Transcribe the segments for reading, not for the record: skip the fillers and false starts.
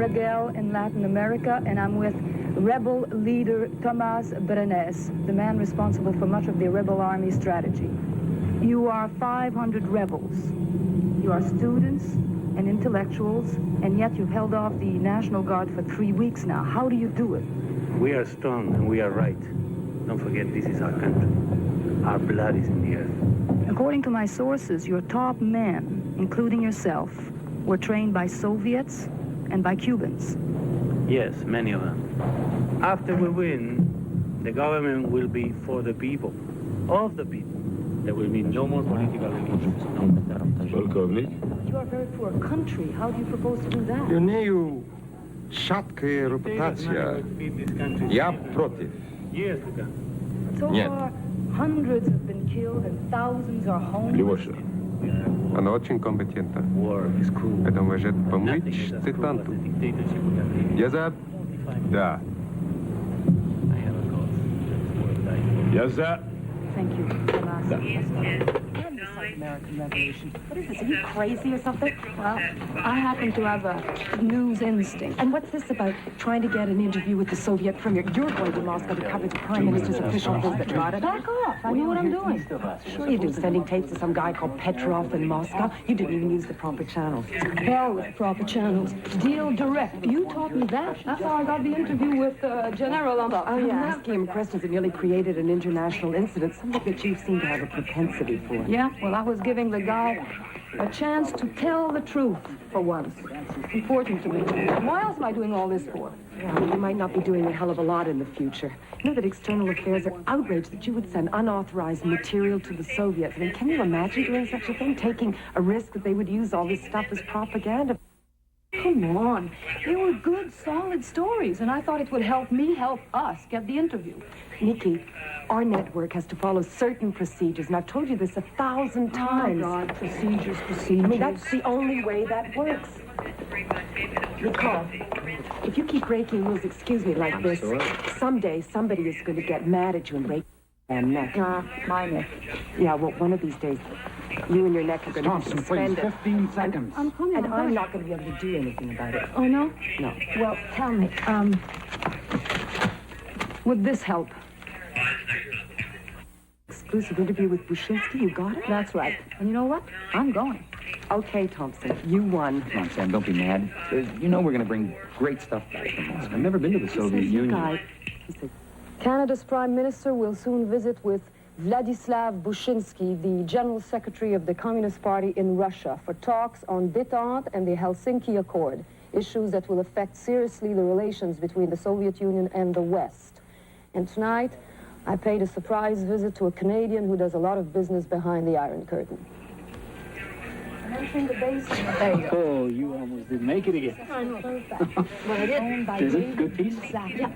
Regel in Latin America, and I'm with rebel leader Tomas Brenes, the man responsible for much of the rebel army strategy. You are 500 rebels. You are students and intellectuals, and yet you've held off the National Guard for 3 weeks now. How do you do it? We are strong and we are right. Don't forget, this is our country. Our blood is in the earth. According to my sources, your top men, including yourself, were trained by Soviets and by Cubans. Yes, many of them. After we win, the government will be for the people, of the people. There will be no more political allegiance. You are a very poor country. How do you propose to do that? У нею шаткая репутация. Я против. Yes, we can. So Нет. far, hundreds have been killed and thousands are homeless. Lyosha. Она очень компетентна. War is cruel. Это может помочь Nothing is as cruel as цитанту. the dictatorship of that day. Я за... Да. I have a cause. That's worth dying for. Я за... Thank you. American Revolution. What is this? Are you crazy or something? Well, I happen to have a news instinct. And what's this about trying to get an interview with the Soviet premier? You're going to Moscow to cover the Prime Minister's official visit, got it? Back off. I know what I'm doing. Sure you do. Sending tapes to some guy called Petrov in Moscow. You didn't even use the proper channels. Hell with proper channels. Deal direct. You taught me that. That's how I got the interview with General Ulanova. Oh, yeah, asking him questions that nearly created an international incident, something that you seem to have a propensity for. Yeah, well, I was giving the guy a chance to tell the truth for once. Important to me. Why else am I doing all this for? Yeah, well, you might not be doing a hell of a lot in the future. You know that External Affairs are outraged that you would send unauthorized material to the Soviets. I mean, can you imagine doing such a thing? Taking a risk that they would use all this stuff as propaganda? Come on. They were good, solid stories, and I thought it would help me help us get the interview. Nikki, our network has to follow certain procedures, and I've told you this 1,000 times. Oh, God, procedures. I mean, that's the only way that works. Nicole, if you keep breaking rules, excuse me, like this, someday somebody is going to get mad at you and break your neck. My neck. Yeah, well, one of these days, you and your neck are going to be suspended. 15 seconds. I'm coming. And I'm not going to be able to do anything about it. Oh, no? No. Well, tell me, would this help? Exclusive interview with Buchinsky, you got it? That's right. And you know what? I'm going. Okay, Thomson, you won. Come on, Sam, don't be mad. You know we're going to bring great stuff back from Moscow. I've never been to the Soviet Union. He said, Canada's Prime Minister will soon visit with Vladislav Buchinsky, the General Secretary of the Communist Party in Russia, for talks on détente and the Helsinki Accord, issues that will affect seriously the relations between the Soviet Union and the West. And tonight, I paid a surprise visit to a Canadian who does a lot of business behind the Iron Curtain. Oh, you almost didn't make it again. Is it? Good piece? Exactly. Yeah.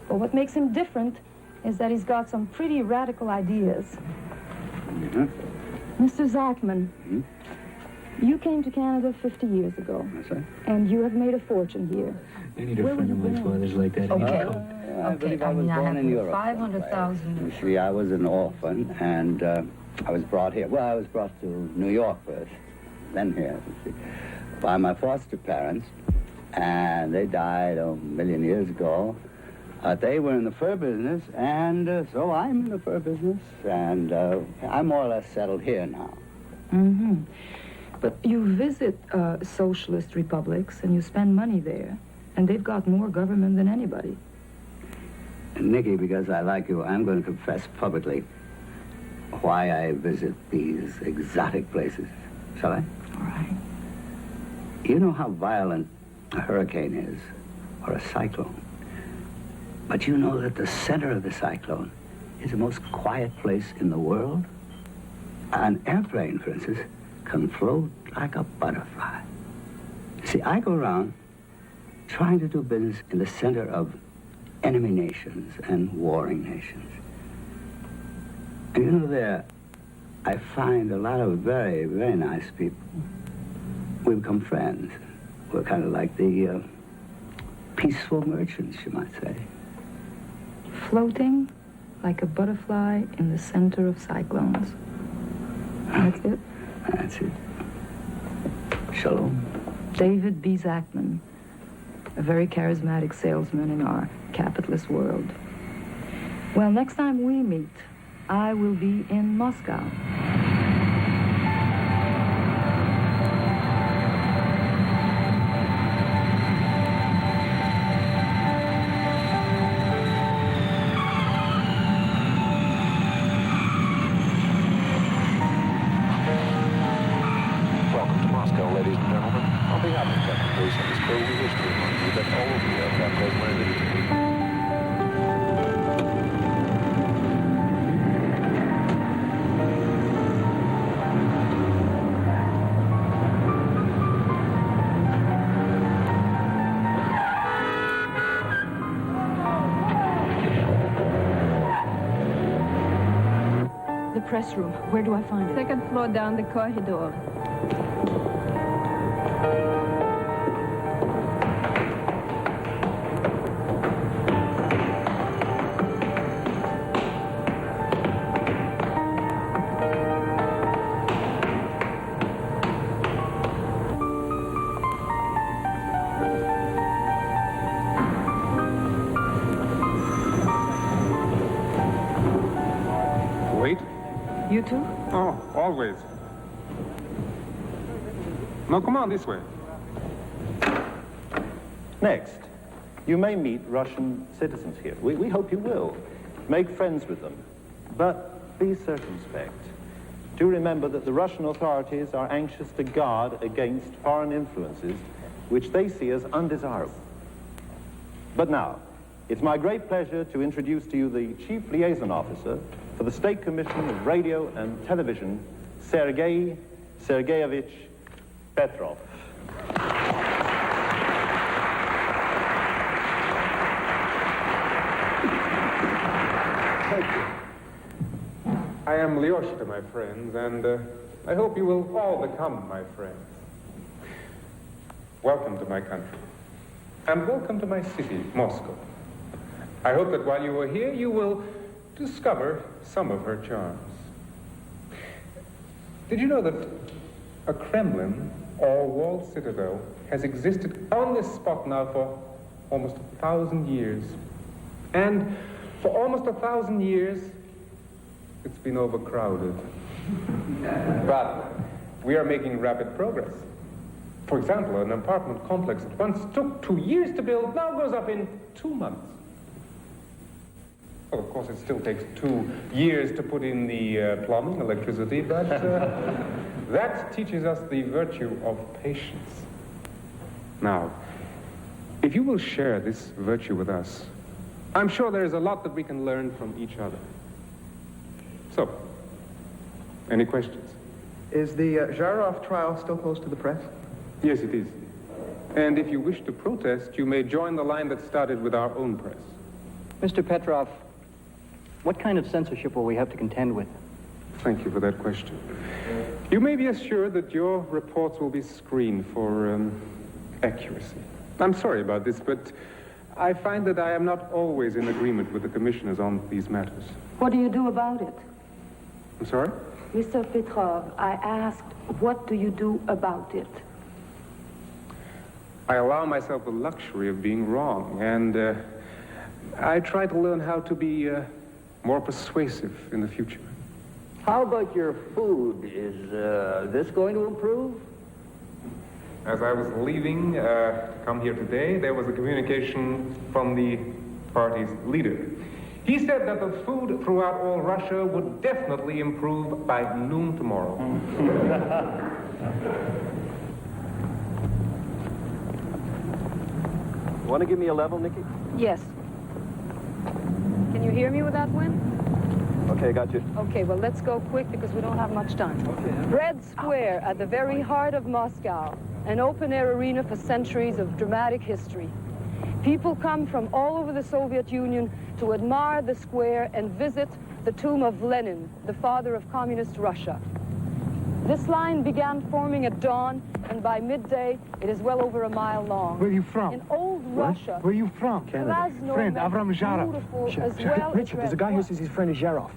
Well, what makes him different is that he's got some pretty radical ideas. Mm-hmm. Mr. Zachman, you came to Canada 50 years ago, That's right. and you have made a fortun here. I need a friend of mine's father's like that. I believe I was born in Europe. 500,000. You see, I was an orphan, and I was brought here. Well, I was brought to New York first, then here, you see, by my foster parents, and they died a million years ago. They were in the fur business, and so I'm in the fur business, and I'm more or less settled here now. Mm-hmm. But you visit socialist republics, and you spend money there, and they've got more government than anybody. Nikki, because I like you, I'm going to confess publicly why I visit these exotic places. Shall I? All right. You know how violent a hurricane is, or a cyclone. But you know that the center of the cyclone is the most quiet place in the world? An airplane, for instance, can float like a butterfly. See, I go around trying to do business in the center of enemy nations and warring nations. And you know, there I find a lot of very, very nice people. We become friends. We're kind of like the peaceful merchants, you might say. Floating like a butterfly in the center of cyclones. That's it? That's it. Shalom. David B. Zachman, a very charismatic salesman in our capitalist world. Well, next time we meet, I will be in Moscow. Press room. Where do I find it? Second floor down the corridor. You too? Oh, always. Now, come on this way. Next, you may meet Russian citizens here. We hope you will. Make friends with them. But be circumspect. Do remember that the Russian authorities are anxious to guard against foreign influences which they see as undesirable. But now, it's my great pleasure to introduce to you the Chief Liaison Officer for the State Commission of Radio and Television, Sergei Sergeyevich Petrov. Thank you. I am Lyosha, my friends, and I hope you will all become my friends. Welcome to my country, and welcome to my city, Moscow. I hope that while you are here, you will discover some of her charms. Did you know that a Kremlin or walled citadel has existed on this spot now for almost 1,000 years? And for almost 1,000 years, it's been overcrowded. But we are making rapid progress. For example, an apartment complex that once took 2 years to build now goes up in 2 months. Well, of course, it still takes 2 years to put in the plumbing, electricity, but that teaches us the virtue of patience. Now, if you will share this virtue with us, I'm sure there is a lot that we can learn from each other. So, any questions? Is the Zharov trial still close to the press? Yes, it is. And if you wish to protest, you may join the line that started with our own press. Mr. Petrov, what kind of censorship will we have to contend with? Thank you for that question. You may be assured that your reports will be screened for accuracy. I'm sorry about this, but I find that I am not always in agreement with the commissioners on these matters. What do you do about it? I'm sorry? Mr. Petrov, I asked, what do you do about it? I allow myself the luxury of being wrong, and I try to learn how to be more persuasive in the future. How about your food? Is this going to improve? As I was leaving to come here today, there was a communication from the party's leader. He said that the food throughout all Russia would definitely improve by noon tomorrow. Want to give me a level, Nikki? Yes. Can you hear me with that wind? Okay, got you. Okay, well, let's go quick because we don't have much time. Okay. Red Square, at the very heart of Moscow, an open-air arena for centuries of dramatic history. People come from all over the Soviet Union to admire the square and visit the tomb of Lenin, the father of communist Russia. This line began forming at dawn, and by midday, it is well over a mile long. Where are you from? In old Russia. Where are you from? Canada. Friend, Avram Zharov. Richard, there's a guy who says his friend is Zharov.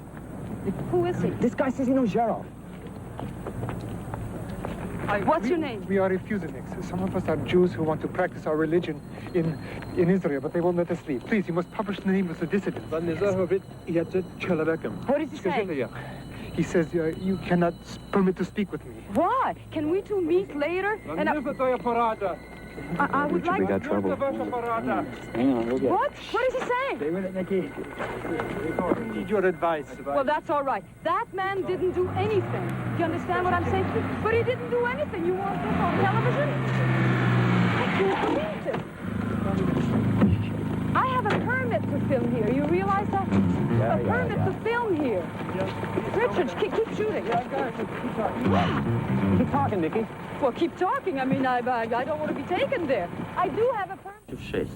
Who is he? This guy says he knows Zharov. What's your name? We are refuseniks. Some of us are Jews who want to practice our religion in Israel, but they won't let us leave. Please, you must publish the name of the dissidents. What does he say? He says you cannot permit to speak with me. Why? Can we two meet later? And I would like... We got trouble. Hang on, we'll get What? What is he saying? We need your advice. Well, that's all right. That man didn't do anything. Do you understand what I'm saying? But he didn't do anything. You want this on television? I can't believe it. I have a permit to film here. You realize that? A permit to film here. Richard, keep shooting. Keep talking, Nikki. Well, keep talking. I mean, I don't want to be taken there. I do have a permit. В 6.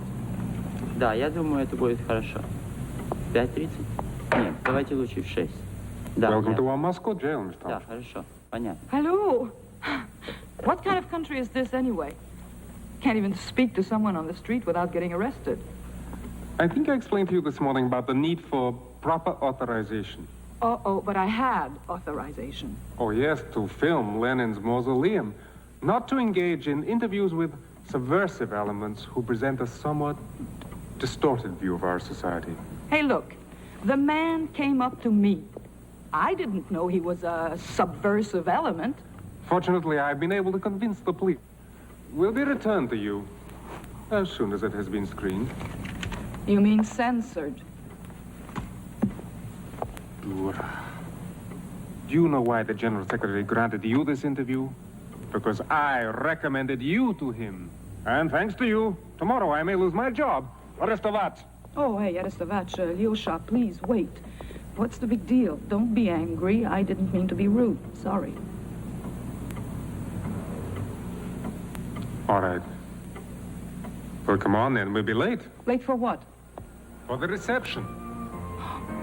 Да, я думаю, это будет хорошо. 5:30? Нет, давайте лучше в 6. Да. Welcome to our Moscow jail, Mr. Да, хорошо. Понятно. Hello. What kind of country is this anyway? Can't even speak to someone on the street without getting arrested. I think I explained to you this morning about the need for proper authorization. Oh, but I had authorization. Oh, yes, to film Lenin's mausoleum, not to engage in interviews with subversive elements who present a somewhat distorted view of our society. Hey, look, the man came up to me. I didn't know he was a subversive element. Fortunately, I've been able to convince the police. Will be returned to you as soon as it has been screened. You mean censored? Do you know why the General Secretary granted you this interview? Because I recommended you to him. And thanks to you, tomorrow I may lose my job. Arestovat. Oh, hey, Arestovat, Lyosha, please, wait. What's the big deal? Don't be angry. I didn't mean to be rude. Sorry. All right. Well, come on then. We'll be late. Late for what? For the reception.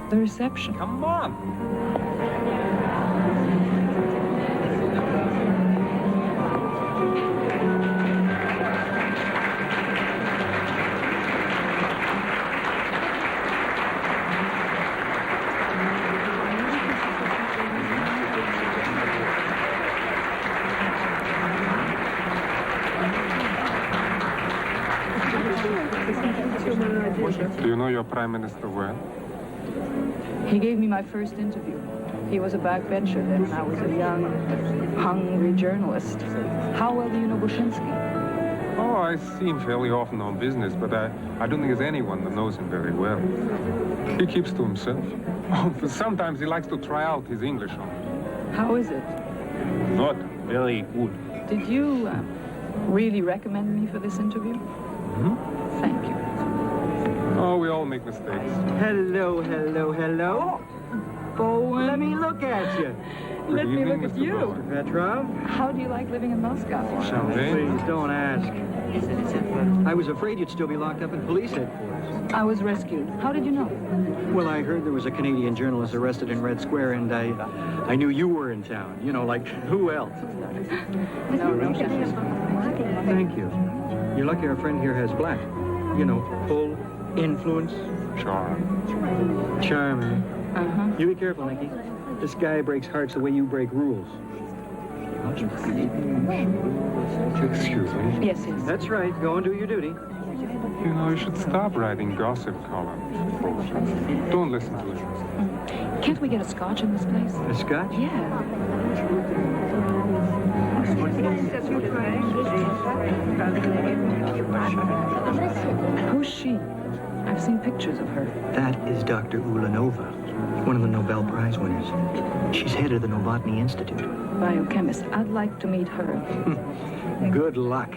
The reception? Come on. Do you know your Prime Minister well? He gave me my first interview. He was a backbencher then, and I was a young, hungry journalist. How well do you know Buchinsky? Oh, I see him fairly often on business, but I don't think there's anyone that knows him very well. He keeps to himself. Oh, sometimes he likes to try out his English on me. How is it? Not very good. Did you really recommend me for this interview? Mm-hmm. Thank you. Oh, we all make mistakes. Hello, hello, hello. Bowen. Let me look at you. Let me look at Mr. you. Bowen. Petrov? How do you like living in Moscow? Champagne? Please, don't ask. I was afraid you'd still be locked up in police headquarters. I was rescued. How did you know? Well, I heard there was a Canadian journalist arrested in Red Square, and I knew you were in town. You know, like, who else? Thank you. You're lucky our friend here has black. You know, pull, influence. Charm. Charming. Uh-huh. You be careful, Nikki. This guy breaks hearts the way you break rules. Excuse me. Yes, yes. That's right. Go and do your duty. You know, you should stop writing gossip columns. Don't listen to it. Can't we get a scotch in this place? A scotch? Yeah. Who's she? I've seen pictures of her. That is Dr. Ulanova, one of the Nobel Prize winners. She's head of the Novotny Institute. Biochemist. I'd like to meet her. Good luck.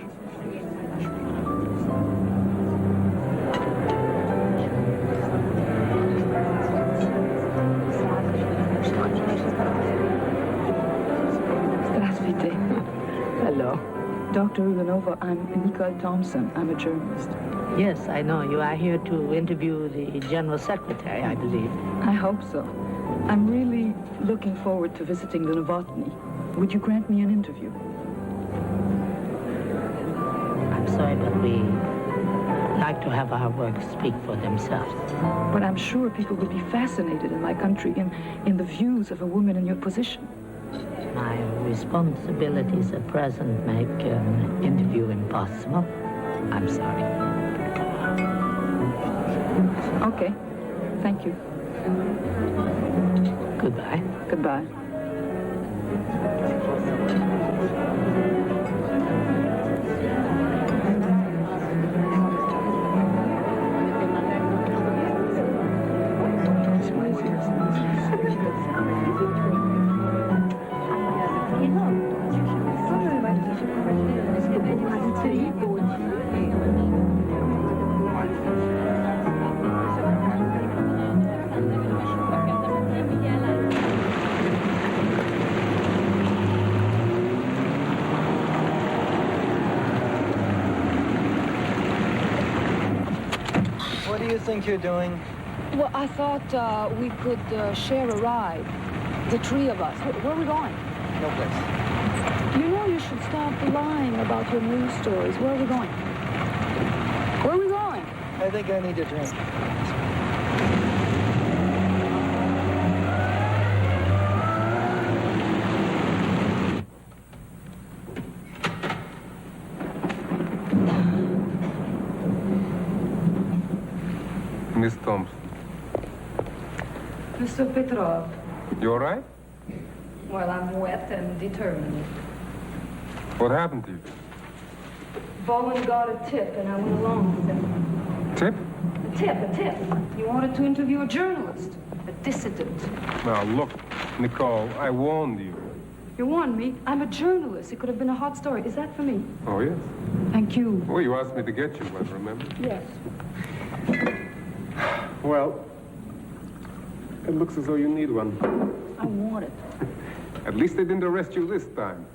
Здравствуйте. Hello. Dr. Ulanova, I'm Nicole Thomson. I'm a journalist. Yes, I know. You are here to interview the General Secretary, I believe. I hope so. I'm really looking forward to visiting the Novotny. Would you grant me an interview? I'm sorry, but we like to have our work speak for themselves. But I'm sure people would be fascinated in my country in the views of a woman in your position. My responsibilities at present make an interview impossible. I'm sorry. Okay. Thank you. Goodbye. Goodbye. What do you think you're doing? Well, I thought we could share a ride. The three of us. Where are we going? No place. You know you should stop lying about your news stories. Where are we going? Where are we going? I think I need a drink. Miss Thompson. Mr. Petrov. You all right? Well, I'm wet and determined. What happened to you? Bowen got a tip, and I went along with him. Tip? A tip. He wanted to interview a journalist, a dissident. Now, look, Nicole, I warned you. You warned me. I'm a journalist. It could have been a hot story. Is that for me? Oh, yes. Thank you. Well, you asked me to get you one, remember? Yes. Well, it looks as though you need one. I want it. At least they didn't arrest you this time.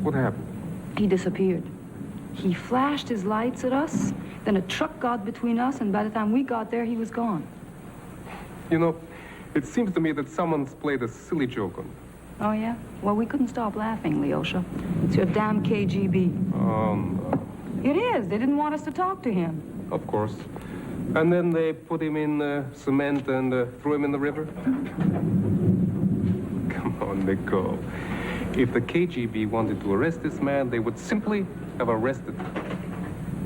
What happened? He disappeared. He flashed his lights at us, then a truck got between us, and by the time we got there, he was gone. You know, it seems to me that someone's played a silly joke on you. Oh, yeah? Well, we couldn't stop laughing, Lyosha. It's your damn KGB. Oh, no. It is. They didn't want us to talk to him. Of course. And then they put him in cement and threw him in the river? Come on, Nicole. If the KGB wanted to arrest this man, they would simply have arrested him.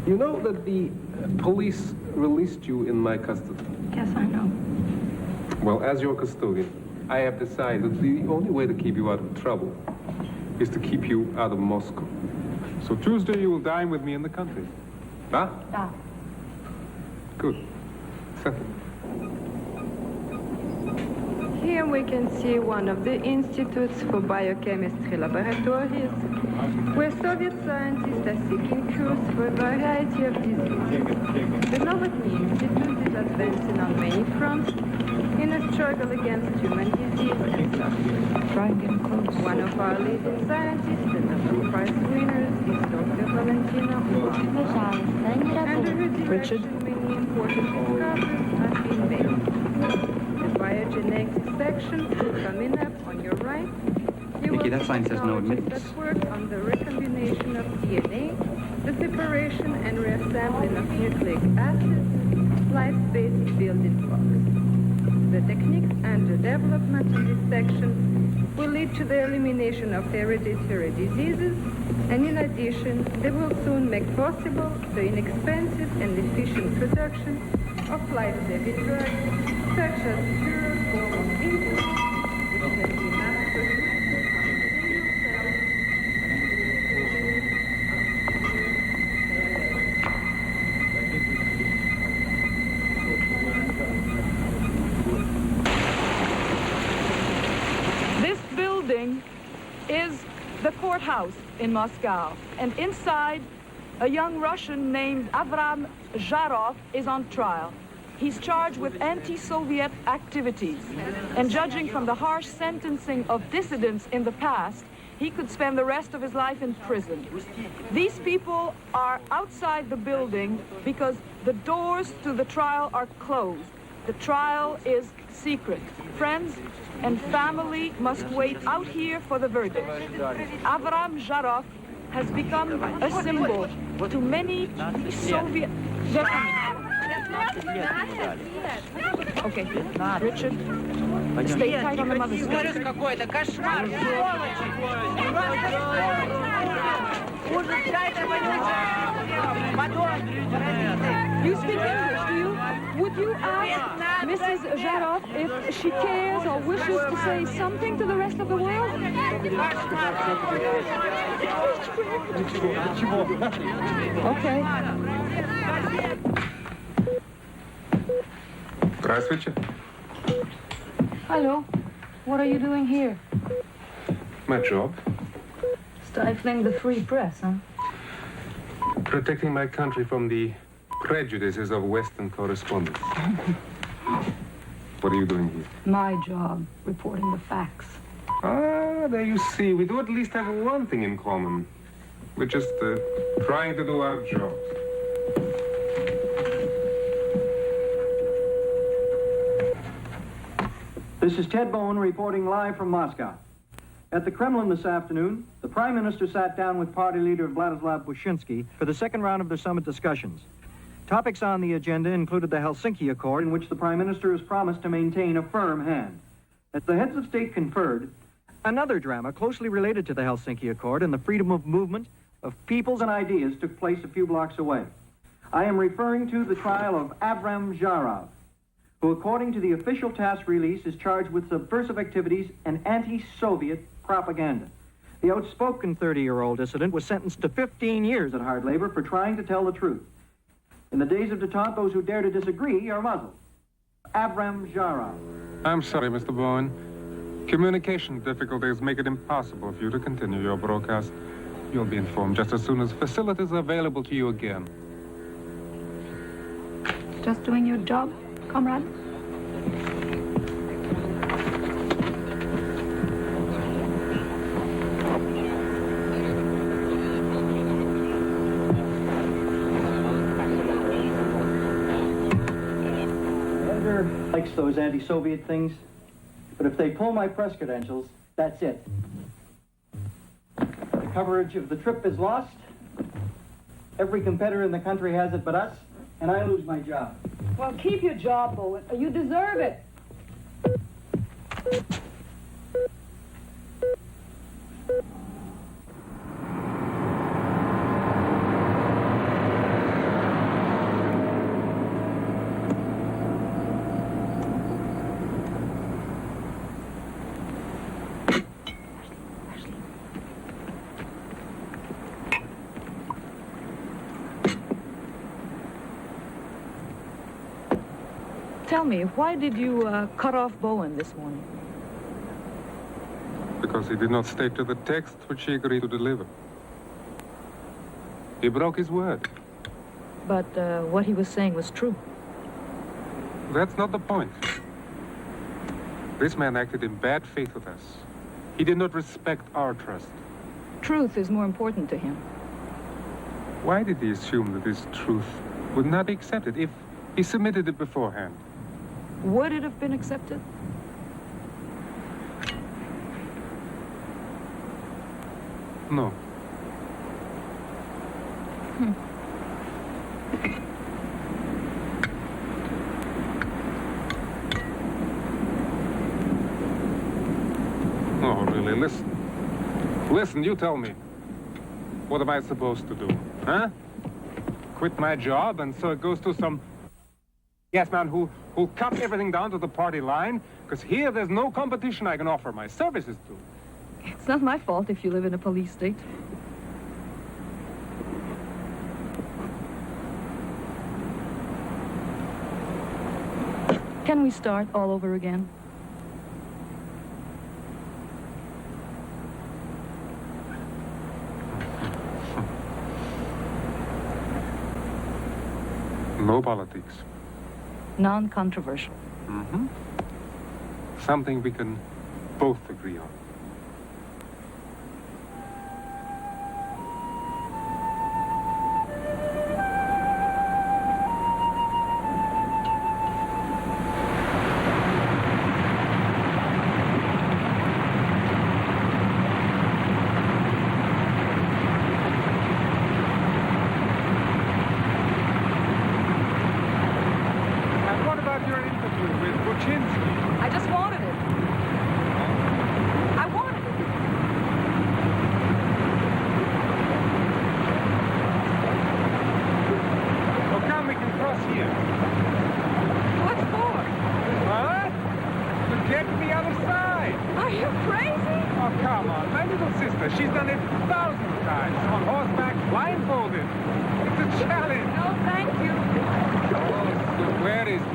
You know that the police released you in my custody? Yes, I know. Well, as your custodian, I have decided the only way to keep you out of trouble is to keep you out of Moscow. So Tuesday you will dine with me in the country. Huh? Yeah. Good. Settled. Here we can see one of the institutes for biochemistry laboratories where Soviet scientists are seeking cures for a variety of diseases. The Novotny Institute is advancing on many fronts in a struggle against human disease and suffering. Try and get close. One of our leading scientists and Nobel Prize winners is Dr. Valentina Ulanova. Under her direction, many important discoveries have been made. The biogenetics section coming up on your right. Nikki, that sign says no admittance. That work on the recombination of DNA, the separation and reassembling of nucleic acids, life's basic building blocks. The techniques under development in this section will lead to the elimination of hereditary diseases, and in addition, they will soon make possible the inexpensive and efficient production of life-saving drugs, such as pure form of insulin, which can be mass-produced from single cells. This building is the courthouse in Moscow, and inside, a young Russian named Avram Zharov is on trial. He's charged with anti-Soviet activities, and judging from the harsh sentencing of dissidents in the past, he could spend the rest of his life in prison. These people are outside the building because the doors to the trial are closed. The trial is secret. Friends and family must wait out here for the verdict. Avram Zharov has become a symbol to many Soviet... Okay, Richard, stay tight on the mother's side. You speak English, do you? Would you ask Mrs. Jaroff if she cares or wishes to say something to the rest of the world? Okay. Здравствуйте. Hello. What are you doing here? My job. Stifling the free press, huh? Protecting my country from the prejudices of Western correspondents. What are you doing here? My job, reporting the facts. Ah, there you see. We do at least have one thing in common. We're just trying to do our jobs. This is Ted Bowen reporting live from Moscow. At the Kremlin this afternoon, the Prime Minister sat down with party leader Vladislav Buchinsky for the second round of their summit discussions. Topics on the agenda included the Helsinki Accord, in which the Prime Minister has promised to maintain a firm hand. As the heads of state conferred, another drama closely related to the Helsinki Accord and the freedom of movement of peoples and ideas took place a few blocks away. I am referring to the trial of Avram Zharov, who, according to the official task release, is charged with subversive activities and anti-Soviet propaganda. The outspoken 30-year-old dissident was sentenced to 15 years at hard labor for trying to tell the truth. In the days of detente, those who dare to disagree are muzzled. Avram Zharov. I'm sorry, Mr. Bowen. Communication difficulties make it impossible for you to continue your broadcast. You'll be informed just as soon as facilities are available to you again. Just doing your job, comrade? Editor likes those anti-Soviet things, but if they pull my press credentials, that's it. The coverage of the trip is lost. Every competitor in the country has it but us, and I lose my job. Well, keep your job, Bowen. You deserve it. Tell me, why did you cut off Bowen this morning? Because he did not stick to the text which he agreed to deliver. He broke his word. But what he was saying was true. That's not the point. This man acted in bad faith with us. He did not respect our trust. Truth is more important to him. Why did he assume that this truth would not be accepted if he submitted it beforehand? Would it have been accepted? No. Oh, really, listen. Listen, you tell me. What am I supposed to do, huh? Quit my job and so it goes to some yes man who'll cut everything down to the party line? Because here there's no competition I can offer my services to. It's not my fault if you live in a police state. Can we start all over again? No politics. Non-controversial. Mm-hmm. Something we can both agree on.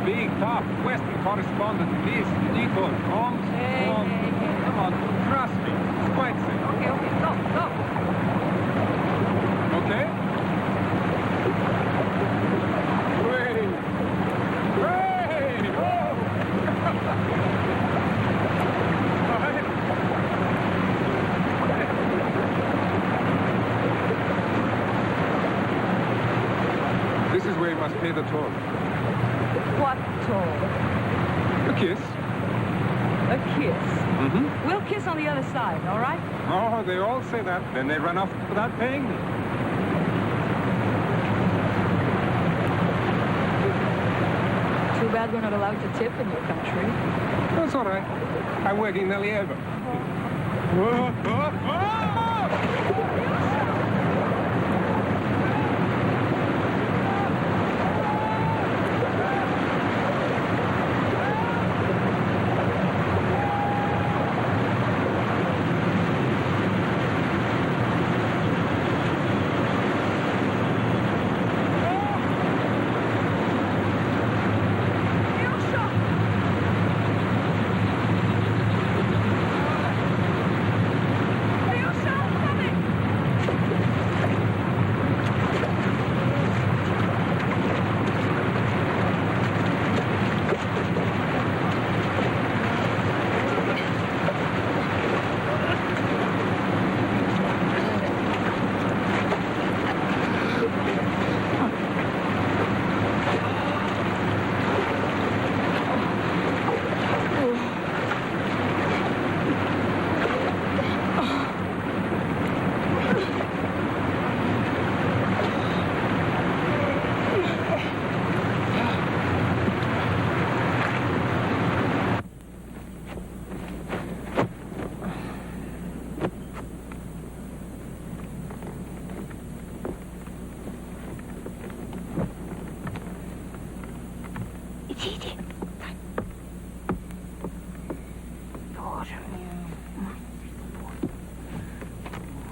big, tough Western correspondent, this Nicole, Holmes. Come on, trust me. It's quite safe. Okay, stop. Okay? Wait! Oh! This is where you must pay the toll. What toll? A kiss. A kiss? Mm-hmm. We'll kiss on the other side, all right? Oh, they all say that. Then they run off without paying me. Too bad we're not allowed to tip in your country. That's all right. I'm working nearly ever.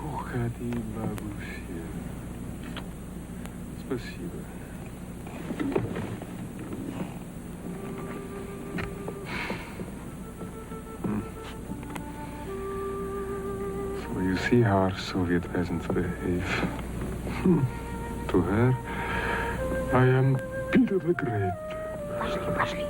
Уходи, бабуся. Спасибо. So you see how our Soviet peasants behave. To her, I am Peter the Great. Пошли.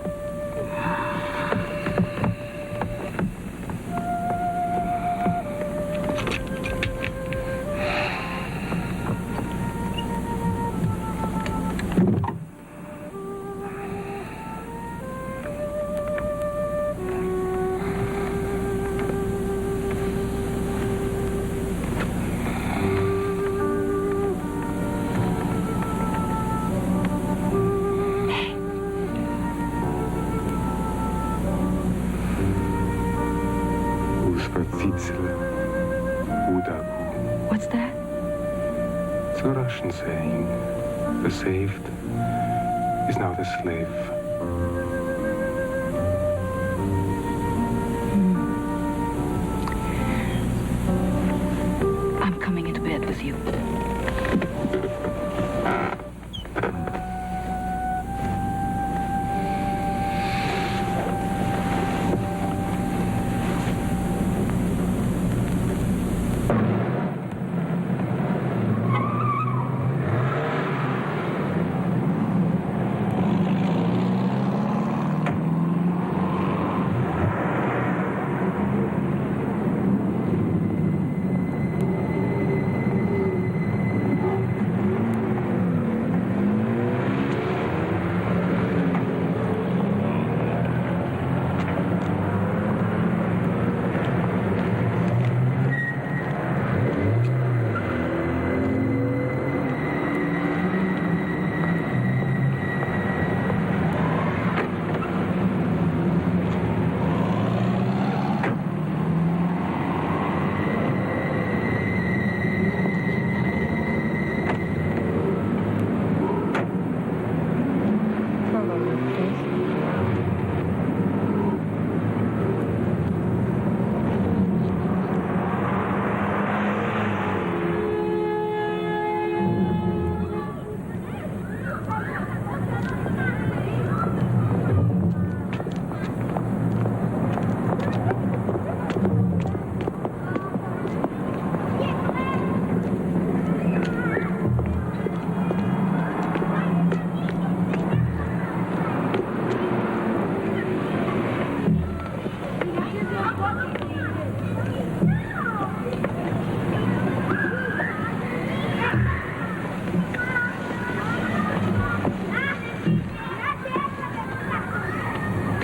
What's that? It's a Russian saying. The saved is now the slave. I'm coming into bed with you.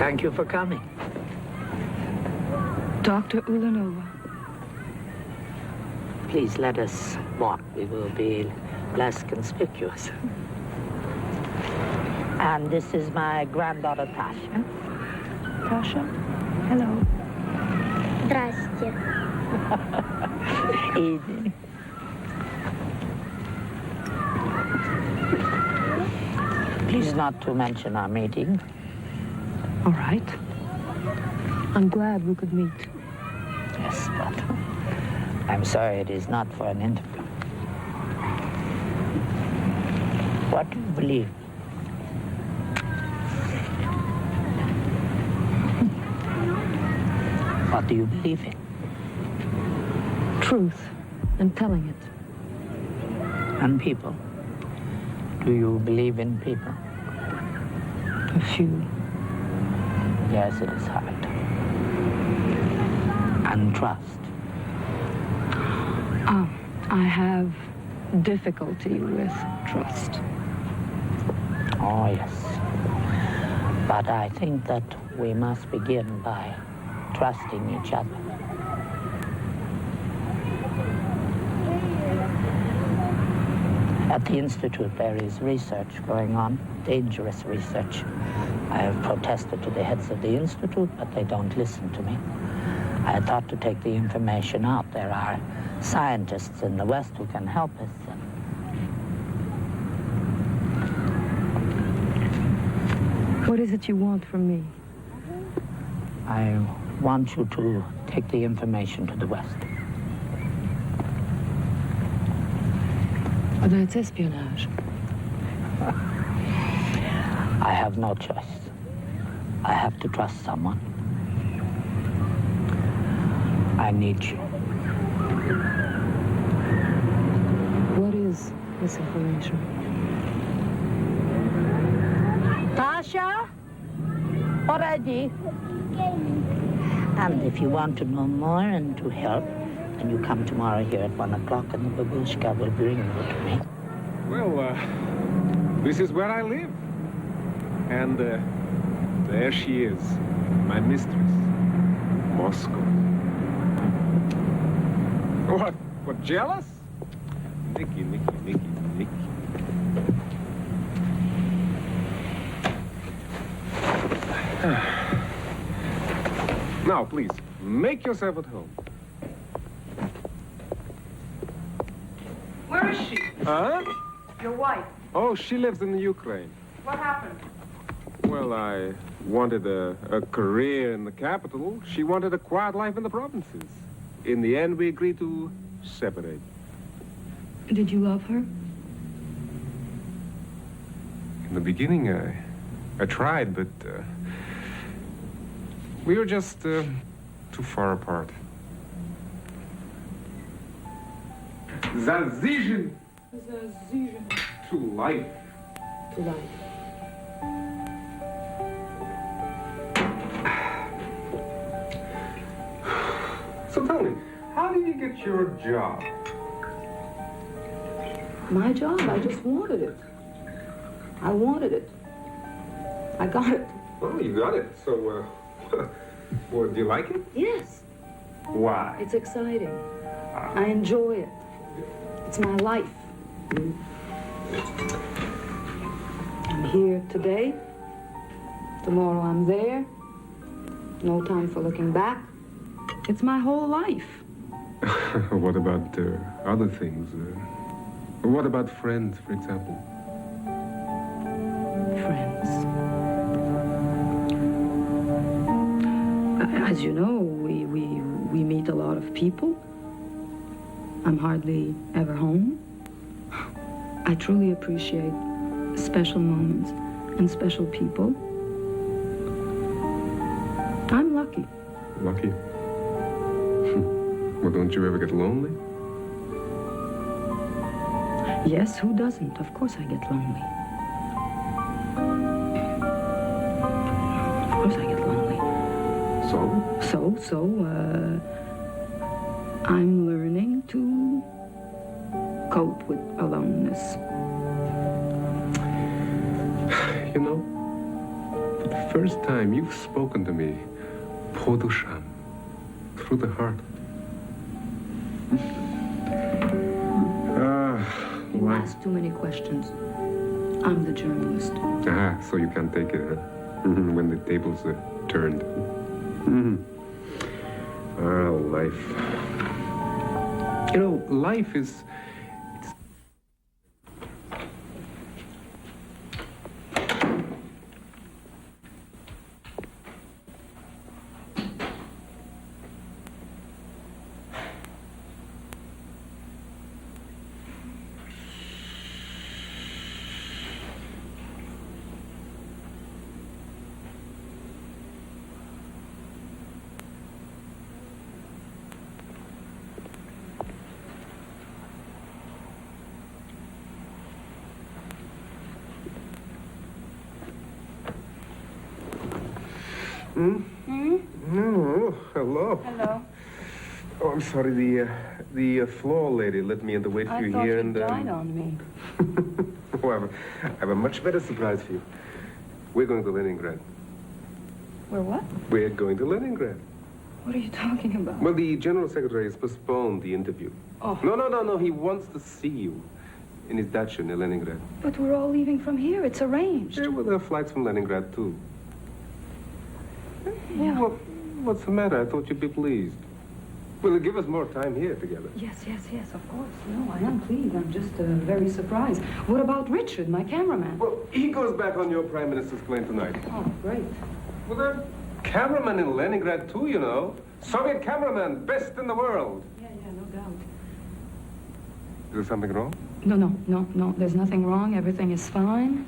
Thank you for coming. Dr. Ulanova. Please let us walk. We will be less conspicuous. And this is my granddaughter, Tasha. Tasha, hello. Здрасте. Evening. Please not to mention our meeting. All right. I'm glad we could meet. Yes, but I'm sorry it is not for an interview. What do you believe? What do you believe in? Truth, and telling it. And people? Do you believe in people? A few. Yes, it is hard. And trust. I have difficulty with trust. Oh, yes. But I think that we must begin by trusting each other. At the Institute, there is research going on, dangerous research. I have protested to the heads of the Institute, but they don't listen to me. I thought to take the information out. There are scientists in the West who can help us. What is it you want from me? I want you to take the information to the West. Oh, that's espionage. I have no choice. I have to trust someone. I need you. What is this information? Tasha? Already? And if you want to know more and to help, then you come tomorrow here at 1 o'clock and the babushka will bring you to me. Well, this is where I live. And there she is, my mistress, Moscow. What, jealous? Nicky. Now, please, make yourself at home. Where is she? Huh? Your wife. Oh, she lives in the Ukraine. What happened? Well, I wanted a career in the capital. She wanted a quiet life in the provinces. In the end, we agreed to separate. Did you love her? In the beginning, I tried, but we were just too far apart. Zazigen to life. To life. So tell me, how did you get your job? My job? I just wanted it. I wanted it. I got it. Oh, you got it. So, well, do you like it? Yes. Why? It's exciting. I enjoy it. It's my life. I'm here today. Tomorrow I'm there. No time for looking back. It's my whole life. What about other things? What about friends, for example? Friends. As you know, we meet a lot of people. I'm hardly ever home. I truly appreciate special moments and special people. I'm lucky. Lucky? Well, don't you ever get lonely? Yes, who doesn't? Of course I get lonely. Of course I get lonely. So, I'm learning to cope with aloneness. You know, The first time you've spoken to me, po dusham, through the heart. You ask too many questions. I'm the journalist. Ah, so you can't take it, huh? When the tables are turned. Life. You know, life is... No, hello. Hello. Oh, I'm sorry. The floor lady let me in to wait for you here, and died on me. Oh, I have a much better surprise for you. We're going to Leningrad. We're what? We're going to Leningrad. What are you talking about? Well, the general secretary has postponed the interview. Oh. No. He wants to see you in his dacha near Leningrad. But we're all leaving from here. It's arranged. Yeah, well, there are flights from Leningrad, too. Yeah. Well, what's the matter? I thought you'd be pleased. Well, give us more time here together. Yes, of course. No, I am pleased. I'm just very surprised. What about Richard, my cameraman? Well, he goes back on your prime minister's plane tonight. Oh, great. Well, there are cameramen in Leningrad, too, you know. Soviet cameraman, best in the world. Yeah, no doubt. Is there something wrong? No. There's nothing wrong. Everything is fine.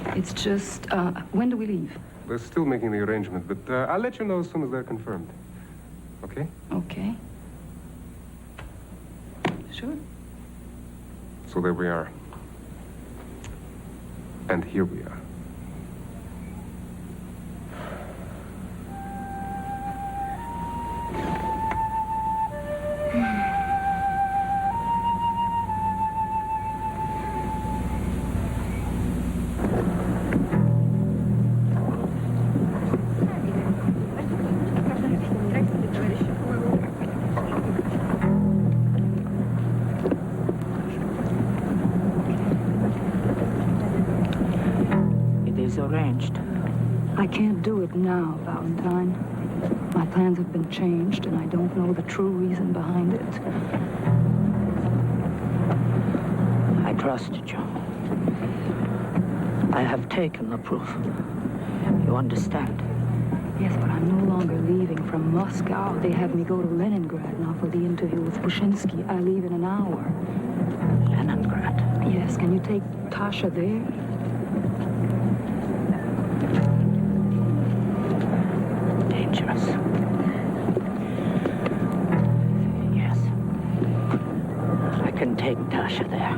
It's just, when do we leave? We're still making the arrangement, but I'll let you know as soon as they're confirmed. Okay? Okay. Sure. So there we are. And here we are. Arranged. I can't do it now, Valentine. My plans have been changed, and I don't know the true reason behind it. I trusted you. I have taken the proof. You understand? Yes, but I'm no longer leaving from Moscow. They have me go to Leningrad now for the interview with Buchinsky. I leave in an hour. Leningrad? Yes, can you take Tasha there? Dangerous. Yes. I can take Tasha there.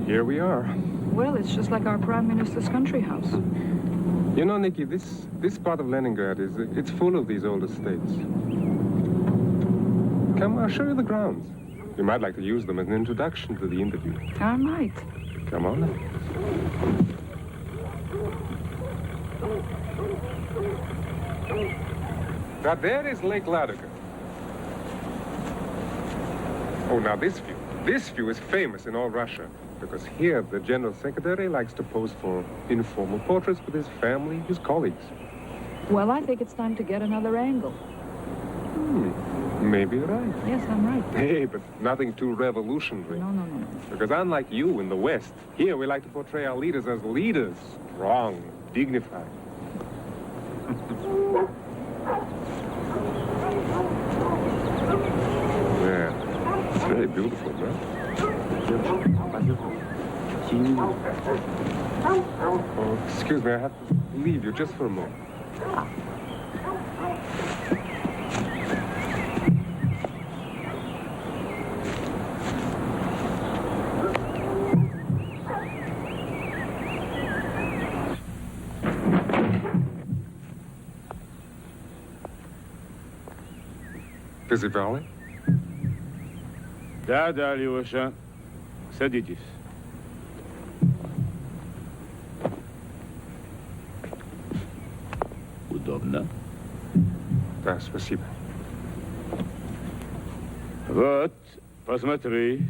Here we are. Well, it's just like our Prime Minister's country house. You know, Nikki, this part of Leningrad it's full of these old estates. Come, I'll show you the grounds. You might like to use them as an introduction to the interview. I might. Come on. Now, there is Lake Ladoga. Oh, now this view is famous in all Russia, because here the General Secretary likes to pose for informal portraits with his family, his colleagues. Well, I think it's time to get another angle. Maybe you're right. Yes, I'm right. Hey, but nothing too revolutionary. No. Because unlike you in the West, here we like to portray our leaders as leaders, strong, dignified. beautiful, no? Oh, excuse me, I have to leave you just for a moment. Busy Valley? Да, Lyosha. Садитесь. Удобно? Да, спасибо. Вот, посмотри.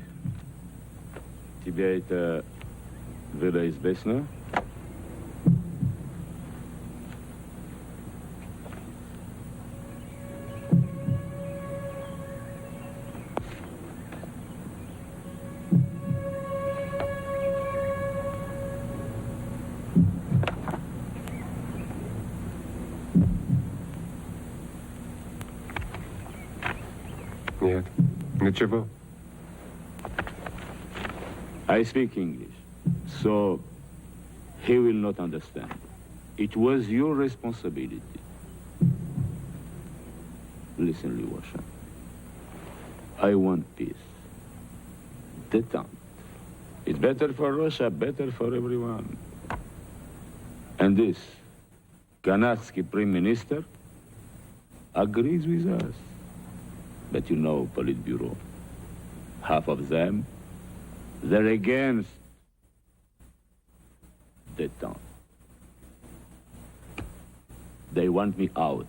Тебе это было известно? Нет, ничего. I speak English, so he will not understand. It was your responsibility. Listen, Lyosha. I want peace. Detente. It's better for Russia, better for everyone. And this Kanatsky Prime Minister agrees with us. But you know, Politburo, half of them, they're against detente. They want me out.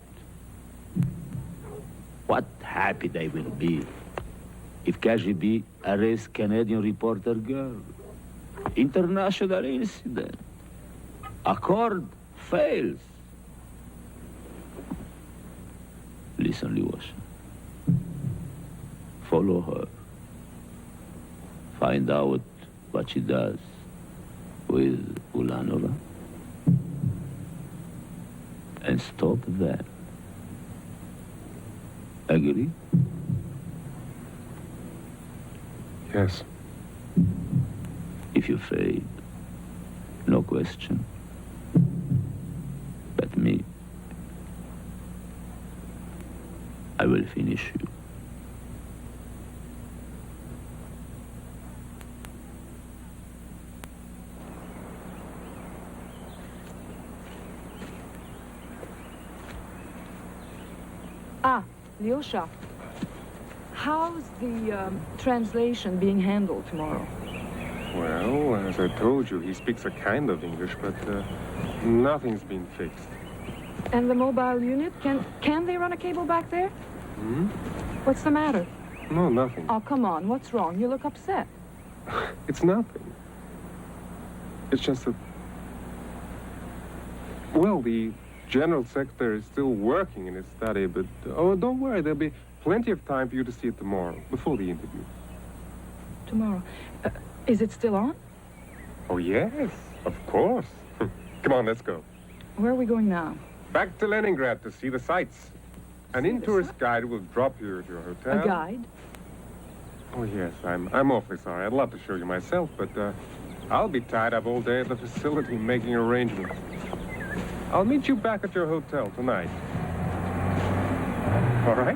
What happy they will be if KGB arrests Canadian reporter girl. International incident. Accord fails. Listen, Lyosha. Follow her. Find out what she does with Ulanova. And stop there. Agree? Yes. If you fail, no question. But me, I will finish you. Lyosha, how's the translation being handled tomorrow? Well, as I told you, he speaks a kind of English, but nothing's been fixed. And the mobile unit, can they run a cable back there? Hmm? What's the matter? No, nothing. Oh, come on, what's wrong? You look upset. It's nothing. It's just that... Well, the General Secretary is still working in his study, but... Oh, don't worry, there'll be plenty of time for you to see it tomorrow, before the interview. Tomorrow. Is it still on? Oh, yes, of course. Come on, let's go. Where are we going now? Back to Leningrad to see the sights. An in-tourist guide will drop you at your hotel. A guide? Oh, yes, I'm awfully sorry. I'd love to show you myself, but I'll be tied up all day at the facility making arrangements. I'll meet you back at your hotel tonight. All right?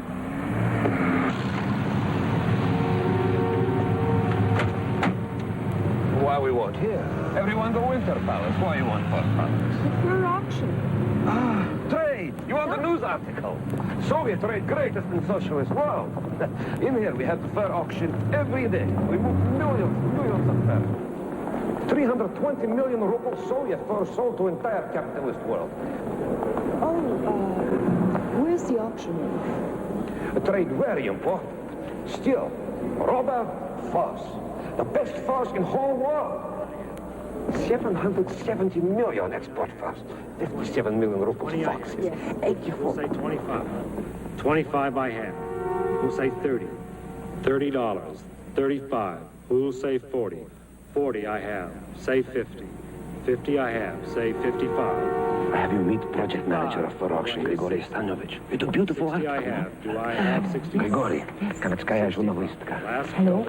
Why we want here? Everyone the Winter Palace. Why you want Fort Palace? We're auction. Ah, trade. You want a news article? Soviet trade greatest in socialist world. In here we have the fur auction every day. We move millions of fur. 320 million rubles Soviet fur sold to entire capitalist world. Oh, where's the auction room? A trade very important. Still, rubber furs. The best furs in whole world. 770 million export furs. 57 million rubles foxes. 84. We'll say 25. 25 I have. Who'll say 30? $30. 35. Who'll say 40? 40 I have. Say 50. 50 I have. Say 55. I have you meet project manager of for auction, Grigory Stanovich. You do beautiful art. I have. Do I have 60? Grigory, Kanatskaya Journalistika. Hello?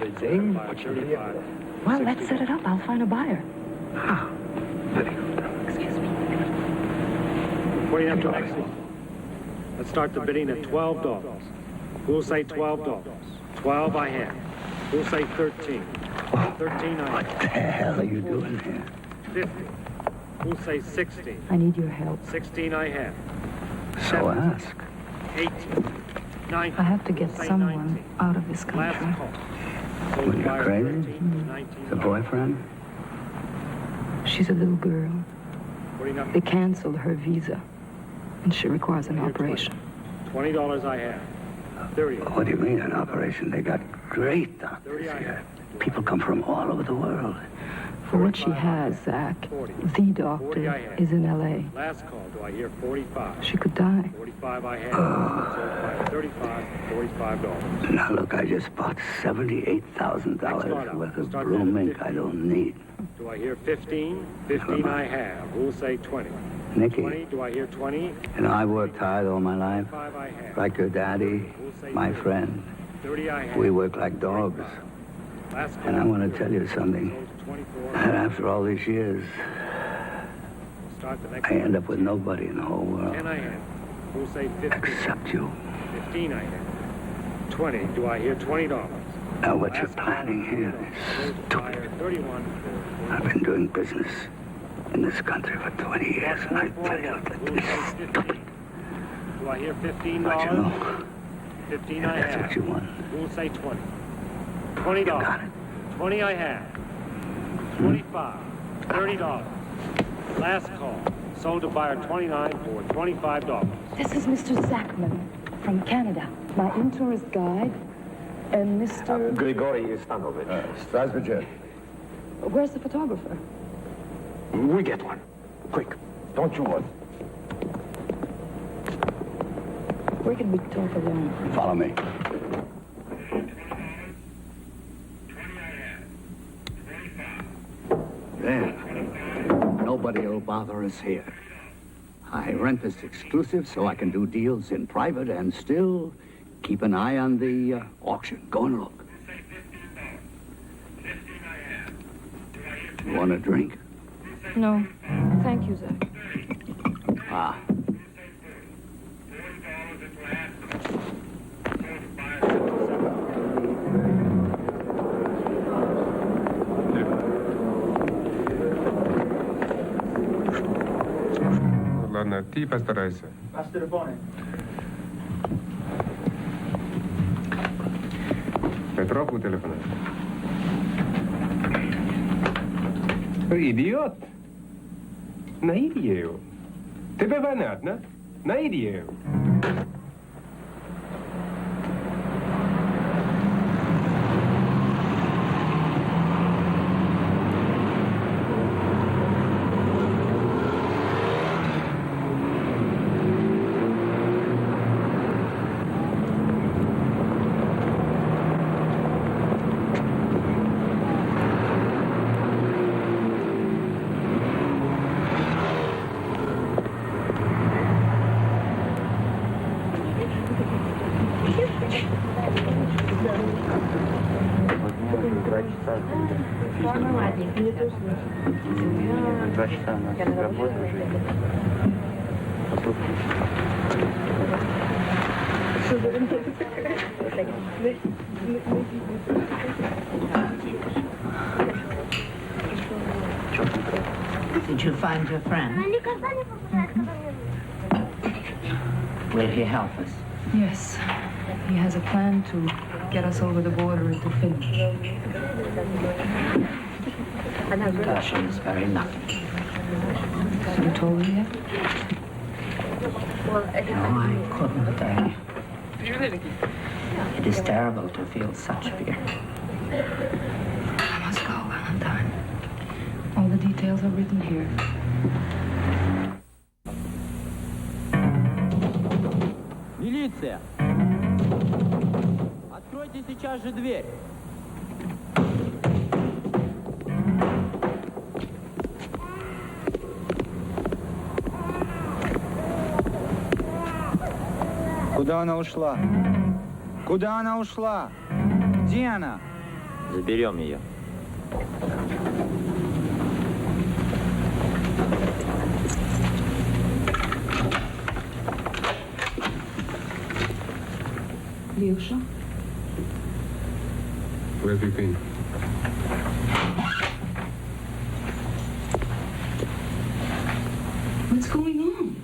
Well, let's set it up. I'll find a buyer. Ah, very good. Excuse me. Putting up to next one. Let's start the bidding at $12. Who'll say $12? 12 I have. Who'll say 13? 13 I have. What the hell are you doing here? 50. Who'll say 16? I need your help. 16 I have. So ask. 18. 19. I have to get Say someone 19. out of this country. Last call. What, you crazy? The boyfriend? She's a little girl. Putting up They canceled her visa, and she requires an operation. $20 I have. 30. What do you mean, an operation? They got great doctors here. People come from all over the world. For what she has, Zach, the doctor is in L.A. Last call. Do I hear 45? She could die. 45 I have. So 35, $45. Now, look, I just bought $78,000 worth of broom ink I don't need. Do I hear 15? 15 I have. Who'll say 20? Nicky, 20. Do I hear 20? you know, I worked hard all my life. 5 I have. Like your daddy, my friend. 30 I have. We work like dogs. Last call. And I want to tell you something. 24. And after all these years, Start the next I end up with nobody in the whole world. 10 I have. Who'll say 15? Except you. 15 I have. 20. Do I hear $20? Now, what you're planning here is stupid. 31. I've been doing business in this country for 20 years, and I tell you that it's stupid. Do I hear $15? But you know, 15 if I that's have. what you want, Who'll say 20? $20. you got it. 20 I have. 25. $30. Last call. Sold to buyer 29 for $25. This is Mr. Zachman from Canada, my tourist guide, and Mr. Grigory Stanovich. Здравствуйте. Where's the photographer? We get one. Quick. Don't you worry. Where can we talk alone? Follow me. There. Nobody will bother us here. I rent this exclusive so I can do deals in private and still keep an eye on the auction. Go and look. You want a drink? No. Thank you, Zach. Ah. Ладно, ты постарайся. Петров у телефона. Идиот! На идею. Тебе понятно? На идею. Did you find your friend? Will he help us? Yes. He has a plan to get us over the border into Finland. Tasha is very lucky. So you told him yet? No, I couldn't. It is terrible to feel such fear. I must go, Valentine. All the details are written here. Милиция! Откройте сейчас же дверь. Куда она ушла? Куда она ушла? Где она? Заберем ее. Lyosha? Where have you been? What's going on?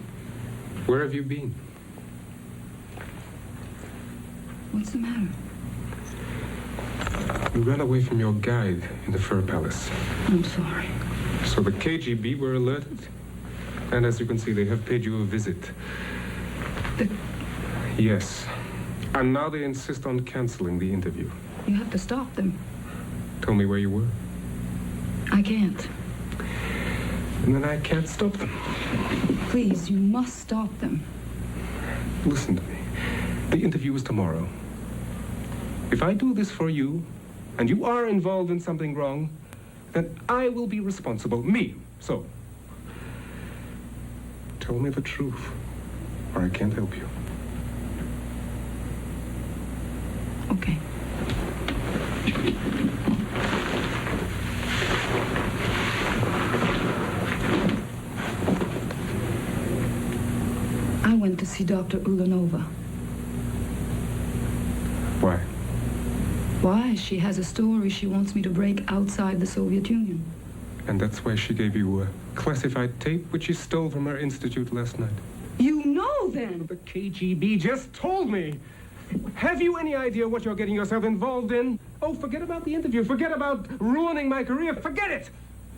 Where have you been? What's the matter? You ran away from your guide in the Fur Palace. I'm sorry. So the KGB were alerted? And as you can see, they have paid you a visit. Yes. And now they insist on canceling the interview. You have to stop them. Tell me where you were. I can't. And then I can't stop them. Please, you must stop them. Listen to me. The interview is tomorrow. If I do this for you, and you are involved in something wrong, then I will be responsible. Me. So, tell me the truth, or I can't help you. Okay. I went to see Dr. Ulanova. Why? Why? She has a story she wants me to break outside the Soviet Union. And that's why she gave you a classified tape which she stole from her institute last night. You know then! The KGB just told me! Have you any idea what you're getting yourself involved in? Oh, forget about the interview. Forget about ruining my career. Forget it!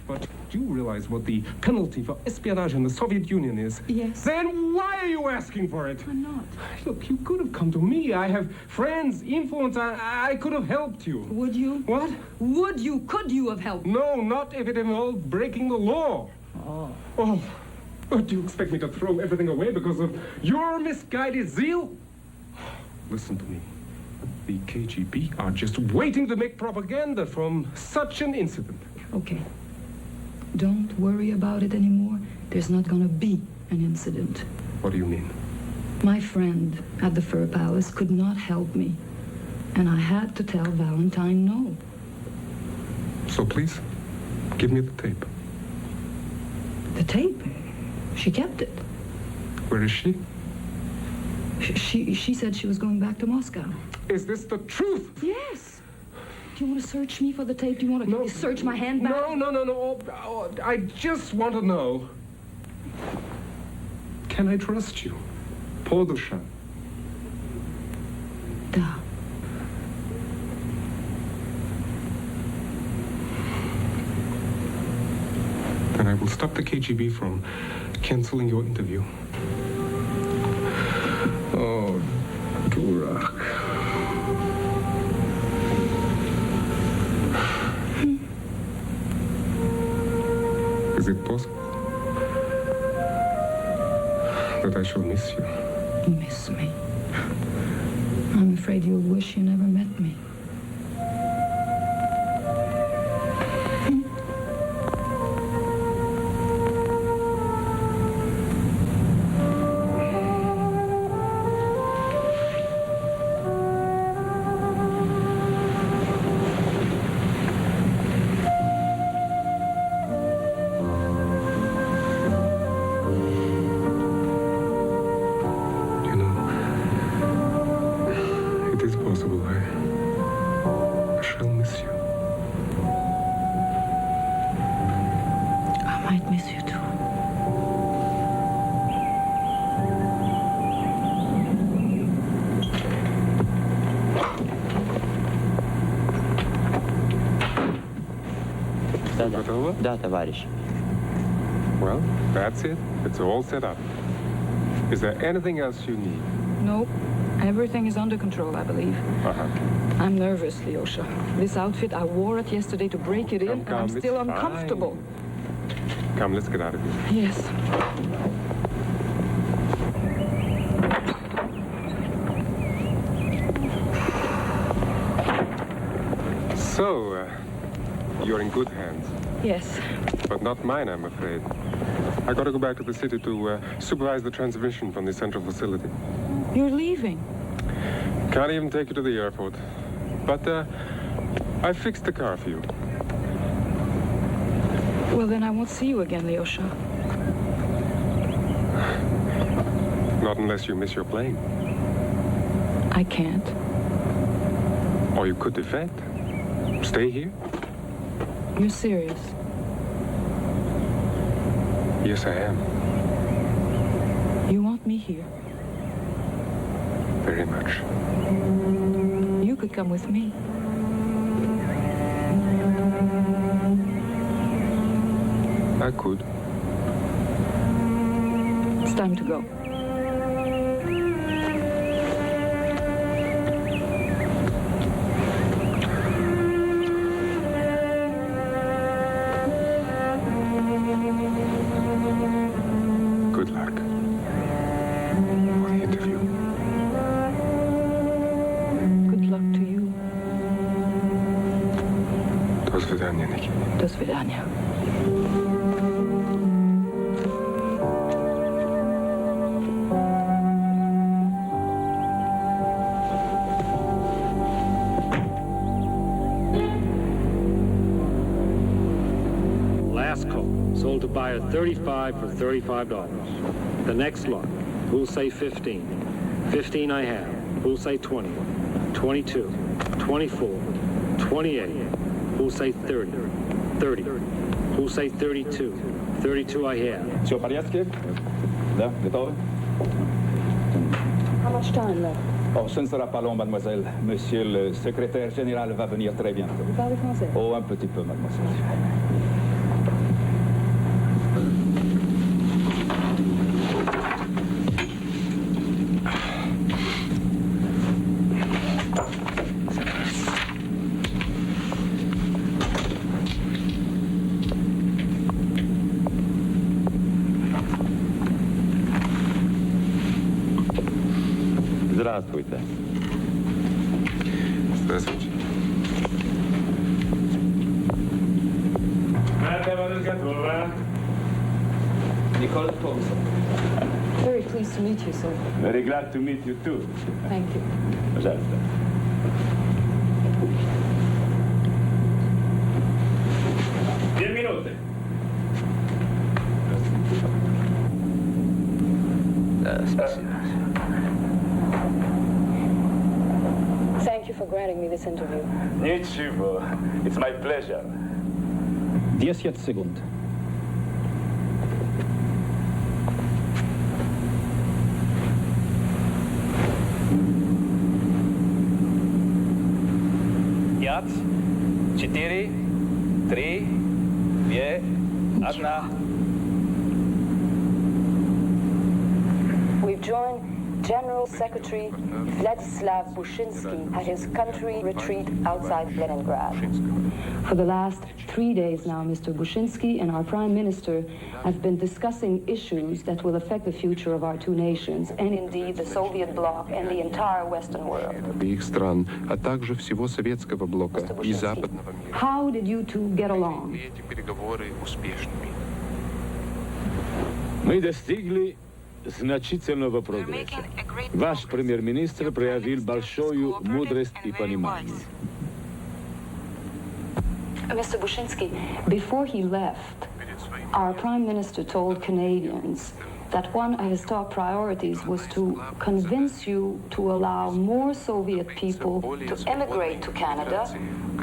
But do you realize what the penalty for espionage in the Soviet Union is? Yes. Then why are you asking for it? I'm not. Look, you could have come to me. I have friends, influence. I could have helped you. Would you? What? Would you? Could you have helped? No, not if it involved breaking the law. Oh, do you expect me to throw everything away because of your misguided zeal? Listen to me. The KGB are just waiting to make propaganda from such an incident. Okay. Don't worry about it anymore. There's not gonna be an incident. What do you mean? My friend at the Fur Palace could not help me. And I had to tell Valentine no. So please, give me the tape. The tape? She kept it. Where is she? She said she was going back to Moscow. Is this the truth? Yes. Do you want to search me for the tape? Do you want to search my handbag? No. Oh, I just want to know. Can I trust you? Podusha. Da. Then I will stop the KGB from canceling your interview. Oh, Durak. Is it possible that I shall miss you? Miss me? I'm afraid you'll wish you never met me. Да, товарищ. Well, that's it. It's all set up. Is there anything else you need? Nope. Everything is under control, I believe. I'm nervous, Lyosha. This outfit, I wore it yesterday to break it in, and I'm still uncomfortable. Come, let's get out of here. Yes. So, you're in good hands. Yes. But not mine, I'm afraid. I gotta go back to the city to supervise the transmission from the central facility. You're leaving. Can't even take you to the airport. But, I fixed the car for you. Well, then I won't see you again, Lyosha. Not unless you miss your plane. I can't. Or you could defect. Stay here. You're serious? Yes, I am. You want me here? Very much. You could come with me. I could. It's time to go. Good luck. For the interview. Good luck to you. До свидания, Nikki. До свидания. Last call. Sold to buyer 35 for $35. The next lot. Who'll say 15? 15 I have. Who'll say 20? 22. 24. 28. Who'll say 30? 30. Who'll say 32? 32 I have. Все в порядке? Да, готовы? How much time left? Oh, ce ne sera pas long, mademoiselle. Monsieur le secrétaire général va venir très bientôt. Vous parlez français? Oh, un petit peu, mademoiselle. Здравствуйте. Здравствуйте. Nicole Thomson. Very pleased to meet you, sir. Very glad to meet you too. Thank you. Пожалуйста. Две минуты. Thank you for granting me this interview. Ничего. It's my pleasure. 10 секунд. Пять, 4, 3, 2, 1. We've joined General Secretary Vladislav Buchinsky at his country retreat outside Leningrad. For the last 3 days now, Mr. Buchinsky and our Prime Minister have been discussing issues that will affect the future of our two nations, and indeed the Soviet bloc and the entire Western world. Их стран, а также всего советского блока и западного мира. How did you two get along? Эти переговоры успешными. Мы достигли значительного прогресса. Ваш премьер-министр проявил большую мудрость и понимание. Mr. Buchinsky, before he left, our Prime Minister told Canadians that one of his top priorities was to convince you to allow more Soviet people to emigrate to Canada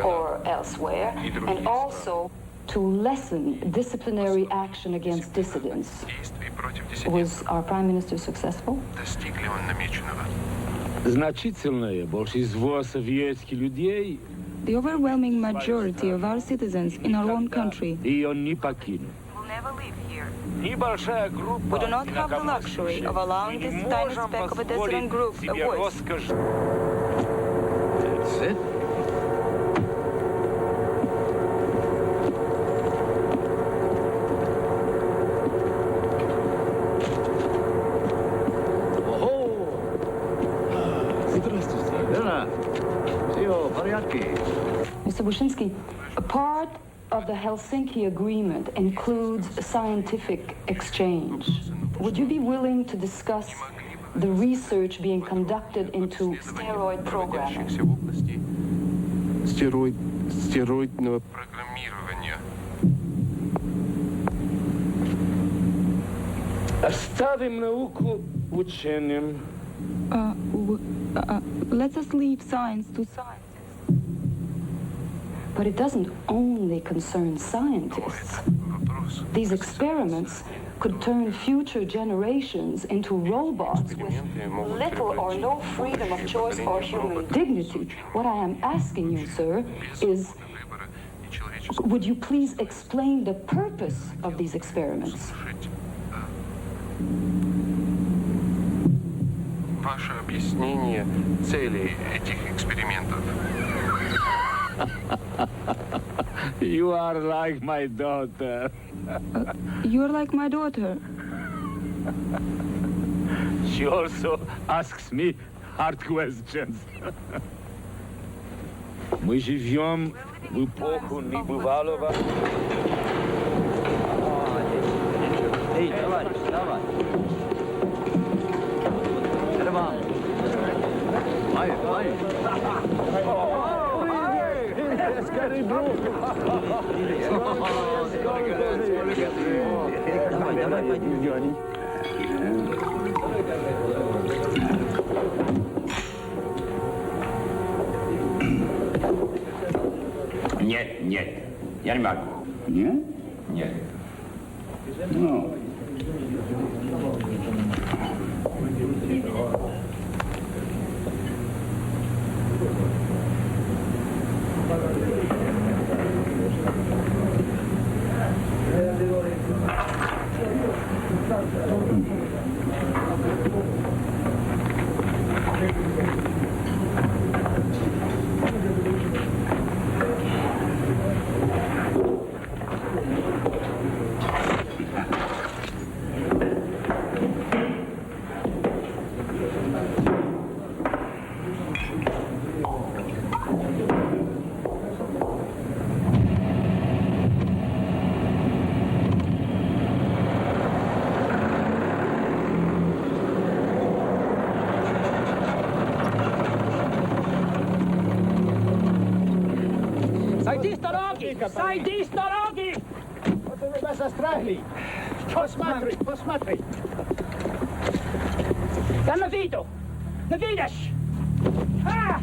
or elsewhere, and also to lessen disciplinary action against dissidents. Was our Prime Minister successful? Значительное большинство советских людей The overwhelming majority of our citizens in our own country ее не покинут. we do not have the luxury of allowing this tiny speck of a dissident group a voice. That's it. Mr. Buchinsky, a part of the Helsinki Agreement includes scientific exchange. Would you be willing to discuss the research being conducted into steroid programming. Стероидного программирования. Оставим науку учением. Let us leave science to scientists. But it doesn't only concern scientists. These experiments could turn future generations into robots with little or no freedom of choice or human dignity. What I am asking you, sir, is would you please explain the purpose of these experiments? Ваше объяснение целей этих экспериментов. You are like my daughter. You're like my daughter. She also asks me hard questions. Мы живем в эпоху небывалого. Эй, товарищ, давай. Нормально. Скорей, друг! Давай, пойдем. Нет, я не могу. Нет? Нет. Ну. Сойди с дороги! Вот вы меня застряли. Посмотри. Я на виду. Не видишь? А!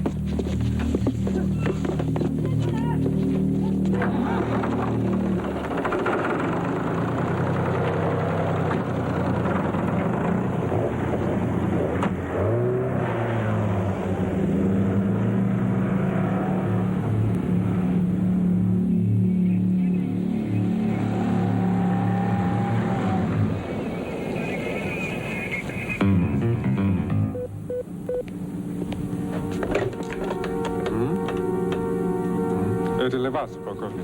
Это для вас, полковник.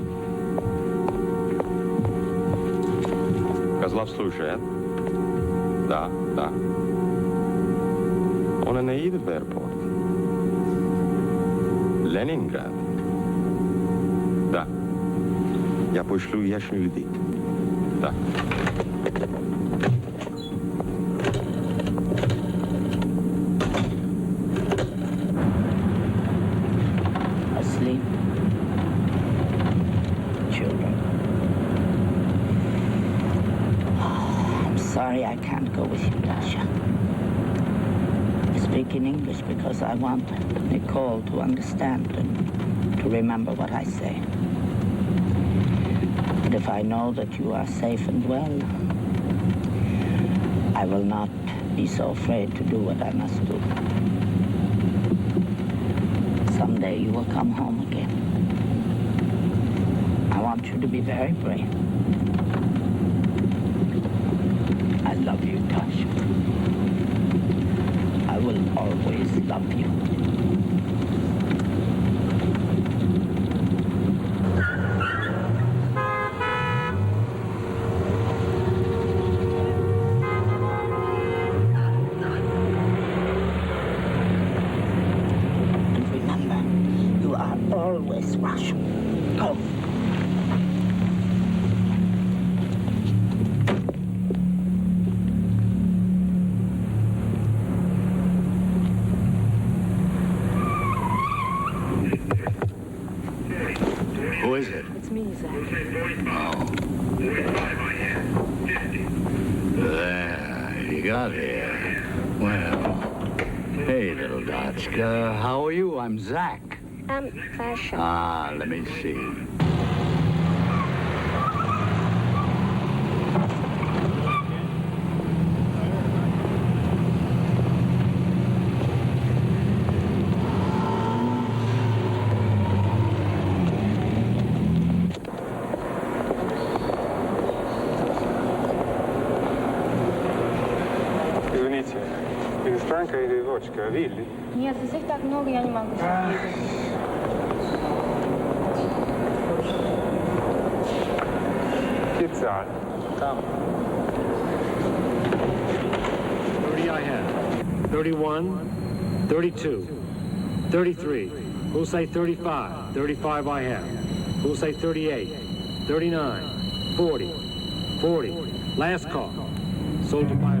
Kozlov слушает. Да. Он не едет в аэропорт. Ленинград. Да. Я пошлю еще людей. Да. Asleep. Children. I'm sorry I can't go with you, Tasha. I speak in English because I want Nicole to understand and to remember what I say. But if I know that you are safe and well, I will not be so afraid to do what I must do. Someday you will come home again. I want you to be very brave. I love you, Tasha. I will always love you. And remember, you are always Russian. Go. is it? It's me, Zach. Oh. There, you got here. Well, hey, little Dotchka. How are you? I'm Zach. I'm Tasha. Ah, let me see. Извините, иностранка или дочка? Вилли? Нет, здесь их так много, я не могу съездить. Kitsal. Come. 30 I have. 31, 32, 33. Who'll say 35? 35 I have. Who'll say 38? 39, 40, 40. Last call. Sold to buy.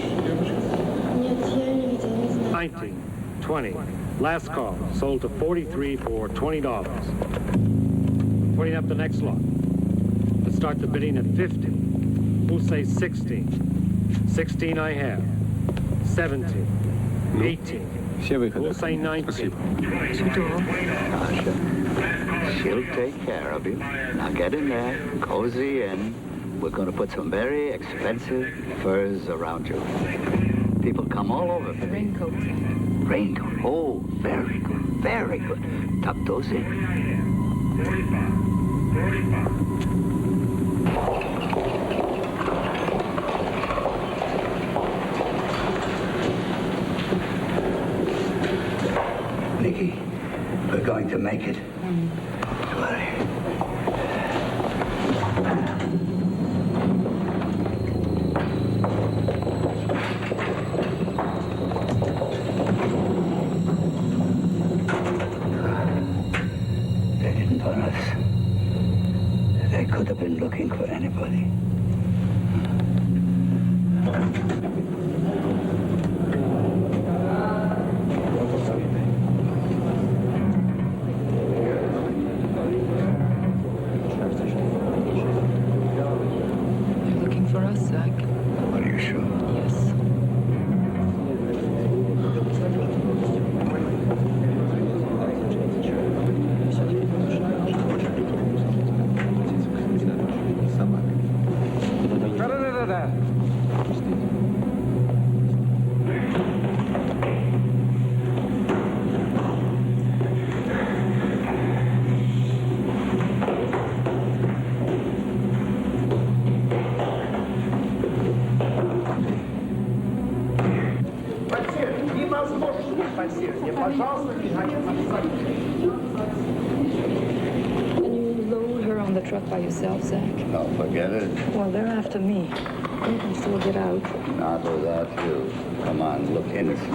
Нет, я не видела, не знаю. 19, 20. Last call. Sold to 43 for $20. Putting up the next lot. Let's start the bidding at 50. Who'll say 16? 16 I have. 17. 18. Who'll say 19? Tasha, she'll take care of you. Now get in there, cozy in. We're going to put some very expensive furs around you. People come all over for The raincoat. raincoat. Oh, very good, very good. Tuck those in. Nikki, we're going to make it. Come on here. They didn't burn us. They could have been looking for anybody. They're looking for us, Zach. Are you sure? Yes. Да-да-да-да-да. Невозможно, спасибо. Пожалуйста, Can you load her on the truck by yourself, Zach? No, forget it. Well, they're after me. They can still get out. Not without you. Come on, look innocent.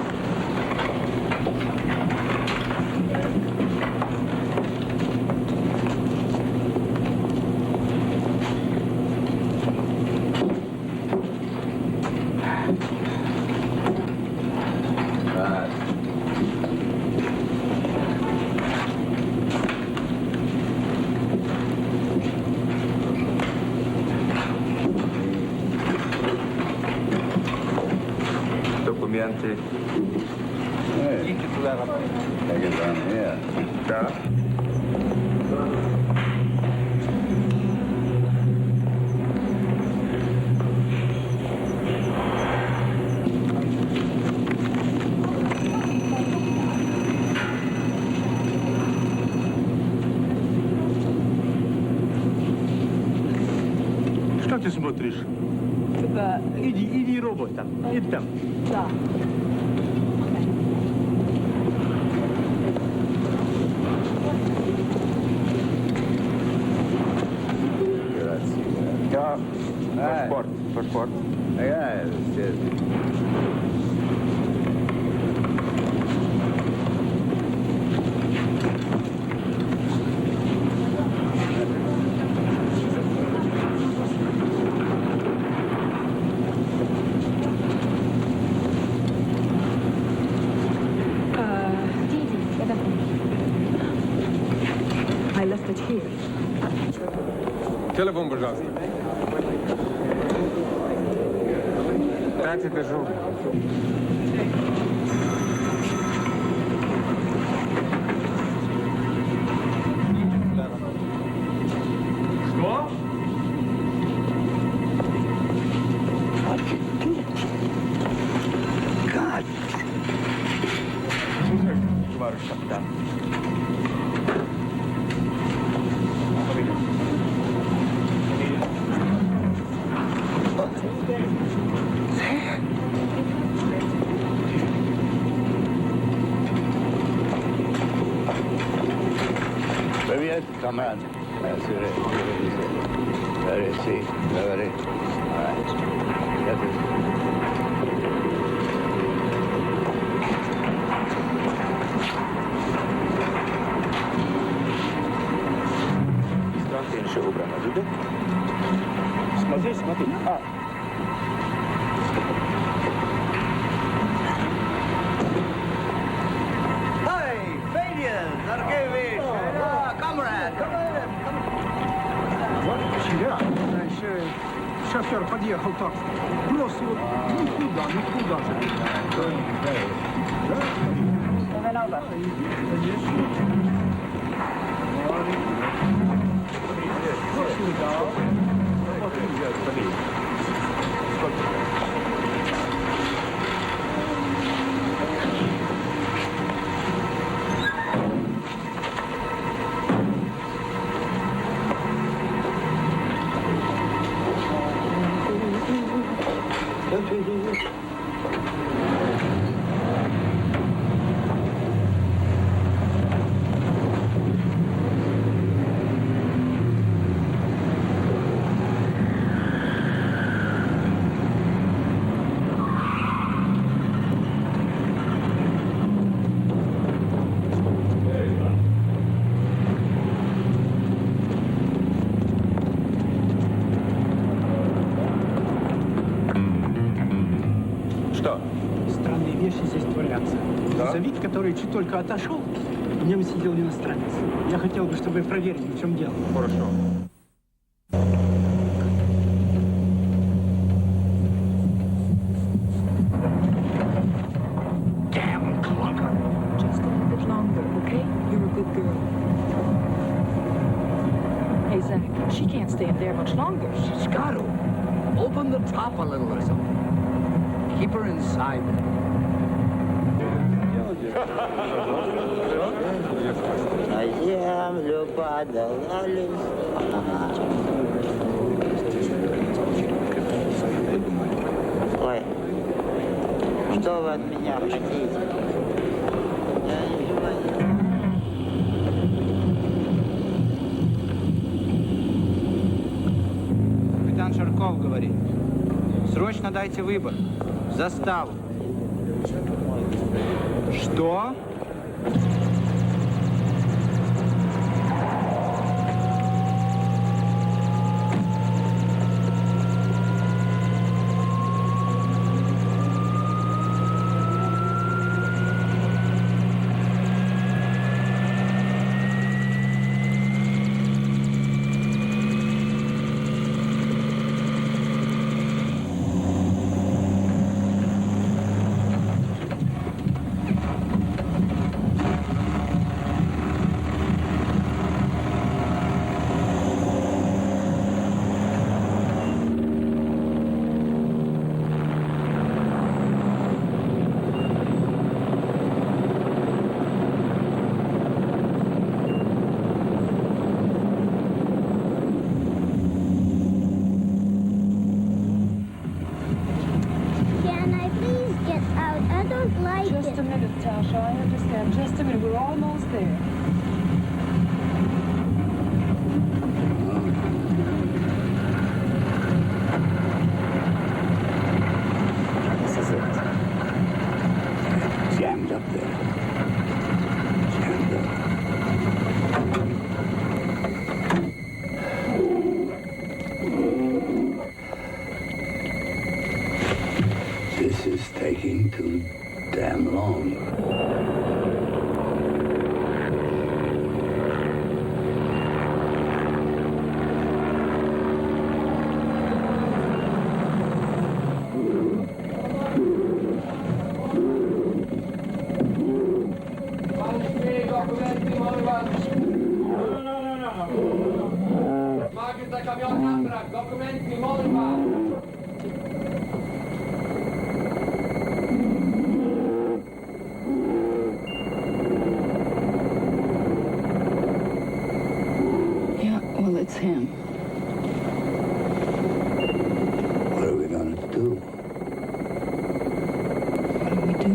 Документы. Hey, Идите туда работать. take it down here. Да. Что ты смотришь? Иди, робот там. Иди там. Да. Да. Паспорт. Паспорт. Yeah, it's it here. Телефон, пожалуйста. 5 этажов. Что? God. Товарищ капитан. Привет, комрад. Говори. Страхи еще убрано, видишь? Смотри. Hey, Fabian, Narkevich. Comrade, come in. Вот вчера, еще шофер подъехал так, бросил никуда же. Странные вещи здесь творятся. Грузовик, который чуть только отошел, в нем сидел иностранец. Я хотел бы, чтобы вы проверили, в чем дело. Хорошо. Damn clunker. Just a little bit longer, okay? You're a good girl. Hey, Zach, she can't stay in there much longer. She's got to. Open the top a little or something. Keep her inside. На землю падала листва. Ой, что вы от меня хотите? Я ничего не... Капитан Шарков говорит. Срочно дайте выбор. Заставу. Что? Yeah, well, it's him. What are we gonna do? What do we do?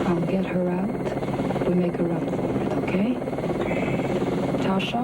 I'll get her out. We make a run for it, okay? Tasha?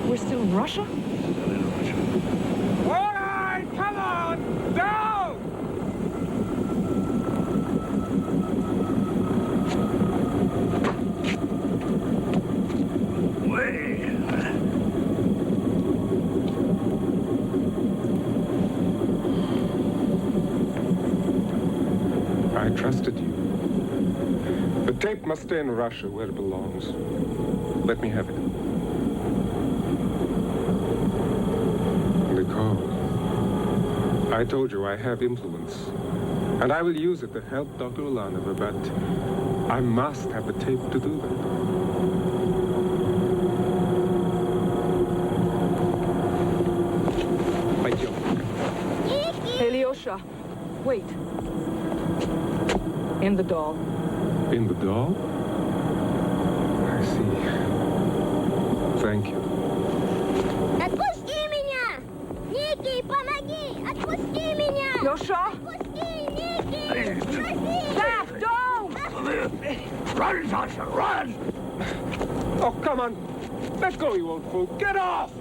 We're still in Russia? Still in Russia. All right, come on, down! Wait. I trusted you. The tape must stay in Russia where it belongs. Let me have it. Nicole, I told you I have influence, and I will use it to help Dr. Ulanova, but I must have the tape to do that. Hey, Lyosha, wait. In the doll. In the doll? I see. Thank you. Отпусти меня! Ники, помоги! Отпусти меня! Lyosha? Отпусти, Ники! Dad, don't! Run, Tasha, run! Oh, come on. Let go, you old fool. Get off!